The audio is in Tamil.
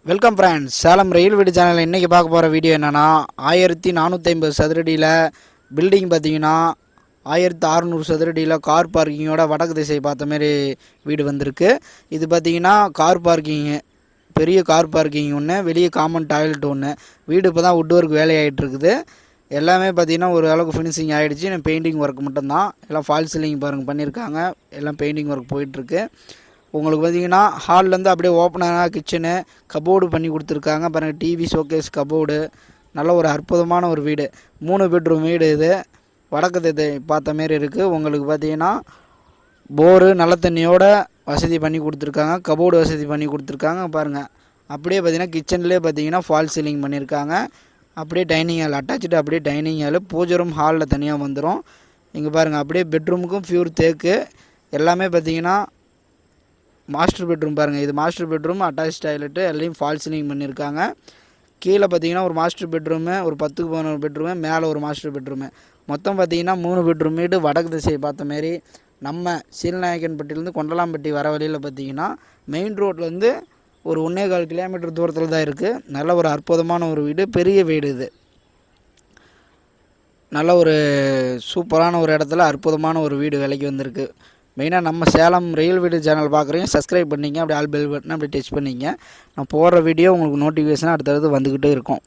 வெல்கம் ஃப்ரெண்ட்ஸ், சேலம் ரயில் வீடு சேனலில் இன்றைக்கி பார்க்க போகிற வீடியோ என்னென்னா 1450 சதுரடியில் பில்டிங் பார்த்தீங்கன்னா 1600 சதுரடியில் கார் பார்க்கிங்கோட வடக்கு திசை பார்த்த மாரி வீடு வந்திருக்கு. இது பார்த்தீங்கன்னா கார் பார்க்கிங்கு, பெரிய கார் பார்க்கிங் ஒன்று, வெளியே காமன் டாய்லெட் ஒன்று. வீடு இப்போ தான் வுட் ஒர்க் வேலையாகிட்டு இருக்குது. எல்லாமே பார்த்தீங்கன்னா ஒரு அளவுக்கு ஃபினிஷிங் ஆகிடுச்சு. பெயிண்டிங் ஒர்க் மட்டும்தான். எல்லாம் ஃபால் சீலிங் பாருங்கள் பண்ணியிருக்காங்க. எல்லாம் பெயிண்டிங் ஒர்க் போயிட்டுருக்கு. உங்களுக்கு பார்த்தீங்கன்னா ஹால்லேருந்து அப்படியே ஓப்பனாக கிச்சனு கபோர்டு பண்ணி கொடுத்துருக்காங்க பாருங்கள். டிவி ஷோகேஸ் கபோர்டு, நல்ல ஒரு அற்புதமான ஒரு வீடு. 3 பெட்ரூம் வீடு. இது வடக்கு திசை பார்த்த மாரி இருக்குது. உங்களுக்கு பார்த்தீங்கன்னா போரு நல்ல தண்ணியோட வசதி பண்ணி கொடுத்துருக்காங்க. கபோர்டு வசதி பண்ணி கொடுத்துருக்காங்க பாருங்கள். அப்படியே பார்த்தீங்கன்னா கிச்சன்லேயே பார்த்தீங்கன்னா ஃபால் சீலிங் பண்ணியிருக்காங்க. அப்படியே டைனிங் ஹால் அட்டாச்சு, அப்படியே டைனிங் ஹால் பூஜை ரூம் ஹாலில் தனியாக வந்துடும். இங்கே பாருங்கள், அப்படியே பெட்ரூமுக்கும் பியூர் தேக்கு. எல்லாமே பார்த்தீங்கன்னா மாஸ்டர் பெட்ரூம் பாருங்கள். இது மாஸ்டர் பெட்ரூம், அட்டாச் டாய்லெட்டு, எல்லாம் ஃபால் சீலிங் பண்ணியிருக்காங்க. கீழே பார்த்தீங்கன்னா ஒரு மாஸ்டர் பெட்ரூமு, ஒரு 10க்கு 11 பெட்ரூமு, மேலே ஒரு மாஸ்டர் பெட்ரூமு. மொத்தம் பார்த்தீங்கன்னா 3 பெட்ரூம் வீடு. வடக்கு திசையை பார்த்த மாரி நம்ம சீலநாயக்கன்பட்டியிலேருந்து கொண்டலாம்பட்டி வர வழியில் பார்த்தீங்கன்னா மெயின் ரோட்லேருந்து ஒரு 1.25 கிலோமீட்டர் தூரத்தில் தான் இருக்குது. நல்ல ஒரு அற்புதமான ஒரு வீடு, பெரிய வீடு. இது நல்ல ஒரு சூப்பரான ஒரு இடத்துல அற்புதமான ஒரு வீடு விலைக்கு வந்திருக்கு. மெயினாக நம்ம சேலம் ரயில் வீடு சேனல் பார்க்குறீங்க, சப்ஸ்கிரைப் பண்ணிங்க, அப்படி ஆல் பெல் பட்டன் அப்படி டச் பண்ணிங்க. நான் போடுற வீடியோ உங்களுக்கு நோட்டிஃபிகேஷன் அடுத்தடுத்து வந்துக்கிட்டே இருக்கும்.